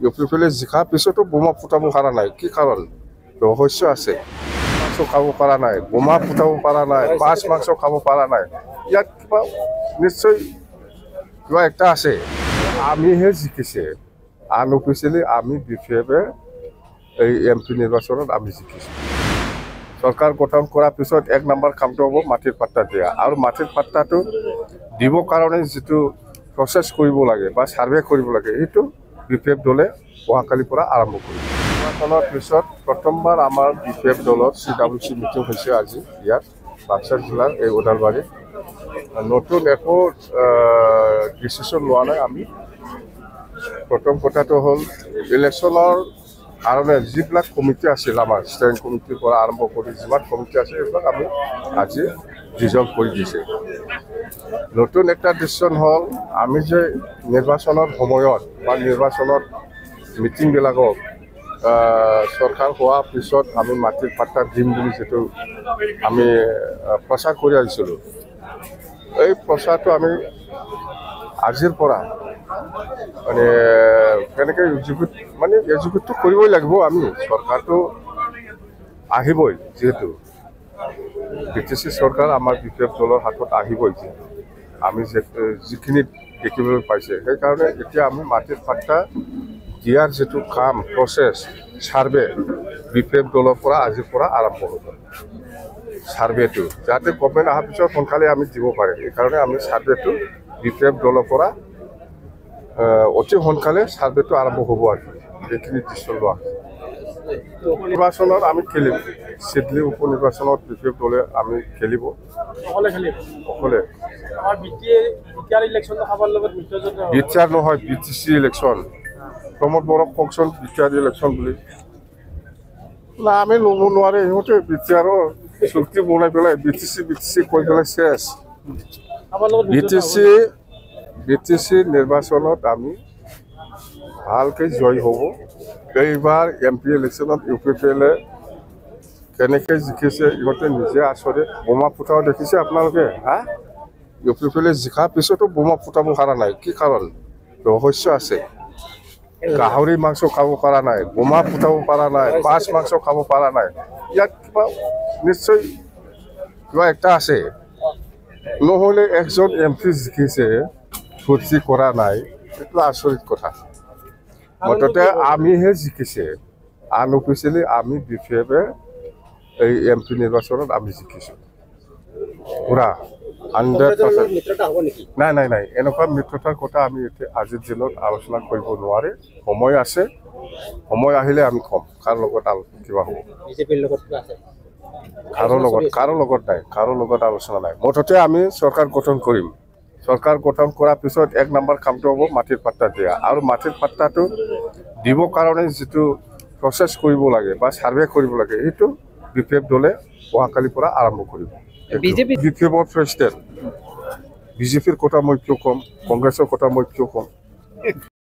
ইউপিপিএলে জিকা পিছতো বোমা ফুটাব পৰা নাই কি কাৰণ ৰহস্য আছে মাংস খাব পৰা নাই বোমা ফুটাব পৰা নাই মাংস খাব পৰা নাই ইয়াত কিবা নিশ্চয় কিবা একটা আছে আমিহে জিকিছে আনঅফিচিয়েলি আমি বিফেবে এই এমপি নিৰ্বাচনত আমি জিকিছো সরকার গঠন করার পিছত এক নম্বর কামটো হব মাটির পাট্টা দিয়া আর মাটির পাট্টাটো দিব কারণে যেটো প্রসেস কৰিব লাগে বা সাৰ্ভে কৰিব লাগে এইটো বিপিএফ দলে অহাকালিৰ পৰা আৰম্ভ কৰিব নিৰ্বাচনৰ পিছত প্ৰথমবাৰ আমাৰ বিপিএফ দলৰ সিডব্লিউসি মিটিং হৈছে আজি ইয়াত বাক্সা জিলাৰ এই ওদালবাৰী নতুন একো ডিসিশন লোৱা নাই আমি প্ৰথম কথাটো হ'ল ইলেকশনৰ কাৰণে যিবিলাক কমিটি আছিল আমাৰ ষ্টেৰিং কমিটিৰ পৰা আৰম্ভ কৰি যিমান কমিটি আছে এইবিলাক আমি আজি ডিজলভ কৰি দিছে নতুন একটা ডিসিশন হল আমি যে নিৰ্বাচনৰ সময়ত বা নিৰ্বাচনৰ মিটিংবিলাকক সৰকাৰ হোৱাৰ পিছত আমি মাটিৰ পাট্টা দিম বুলি যেটো আমি প্ৰচাৰ কৰি আহিছিলোঁ এই প্ৰচাৰটো আমি আজিৰ পৰা মানে কেনেকে এক্সিকিউট কৰিবই লাগিব আমি সরকারটো আহিবই যেহেতু বিটিসি সরকার আমার বিপিএফ দলের হাতত আহিবই আমি যিখিনি দেখিবলৈ পাইছে সেই কারণে এতিয়া আমি মাটির পাট্টা দিয়ার যেটো কাম প্রসেস সার্ভে বিপিএফ দলের পৰা আজিৰ পৰা আৰম্ভ হ'ব সাৰ্ভেটো যাতে গভৰ্নমেন্ট অহাৰ পিছত সোনকালে আমি দিব পাৰে এই কাৰণে আমি সাৰ্ভেটো বিপিএফ দলেৰ পৰা অতি সোনকালে সাৰ্ভেটো আৰম্ভ হ'ব আৰ এইখিনি ডিসিশন লোৱা নির্বাচনত আমি খেলিম সিডলি উপনির্বাচনত বিপিএফ দলে আমি খেলিব অকলে বিটিআর নহয় বিটিসি ইলেকশন প্রমোদ বড়ক ককশন বিটিআর ইলেকশন বুলি না আমি লব নোৱাৰে ইহঁতে বিটিআৰৰ চুক্তি বনাই পেলাই বিটিসি কৈ পেলাই শেষ বিটিসি নিৰ্বাচনত আমি ভালকে জয় হব এইবাৰ এমপি ইলেকশনত ইউপিপিএলে কেনেকৈ জিকিছে ইহঁতে নিজে আচৰে বোমা ফুটাও দেখিছে আপোনালোকে হা ইউপিপিএলে জিকাৰ পিছতো বোমা ফুটাব পৰা নাই কি কাৰণ ৰহস্য আছে গাহৰি মাংস খাব পৰা নাই বোমা ফুটাব পৰা নাই মাংস খাব পৰা নাই ইয়াত কিবা নিশ্চয় কিবা একটা আছে নহলে একজন এমপি জিকিছে ফুৰ্তি কৰা নাই এইটো আচৰিত কথা মততে আমিহে জিকিছে আনঅফিচিয়েলি আমি বিফেবে এই এমপি নিৰ্বাচনত আমি জিকিছো পুৰা 100% নাই নাই নাই এনেকুৱা মিত্ৰতাৰ কথা আমি আজিৰ দিনত আলোচনা কৰিব নোৱাৰে সময় আছে সময় আহিলে আমি কম কাৰ লগত কিবা হ'ব বিজেপিৰ লগত আছে কাৰো লগত আলোচনা নাই মততে আমি সৰকাৰ গঠন কৰিম সৰকাৰ গঠন কৰাৰ পিছত এক নম্বৰ কামটো হব মাটিৰ পাট্টা দিয়া আৰ মাটিৰ পাট্টাটো দিব কাৰণে যেটো প্ৰসেস কৰিব লাগে বা সাৰ্ভে কৰিব লাগে এইটো বিপিএফ দলে অহাকালিৰ পৰা আৰম্ভ কৰিব বিপিএফৰ প্ৰেসিডেন্ট বিজেপিৰ কথা মই কিয় কম কংগ্ৰেছৰ কথা মই কিয় কম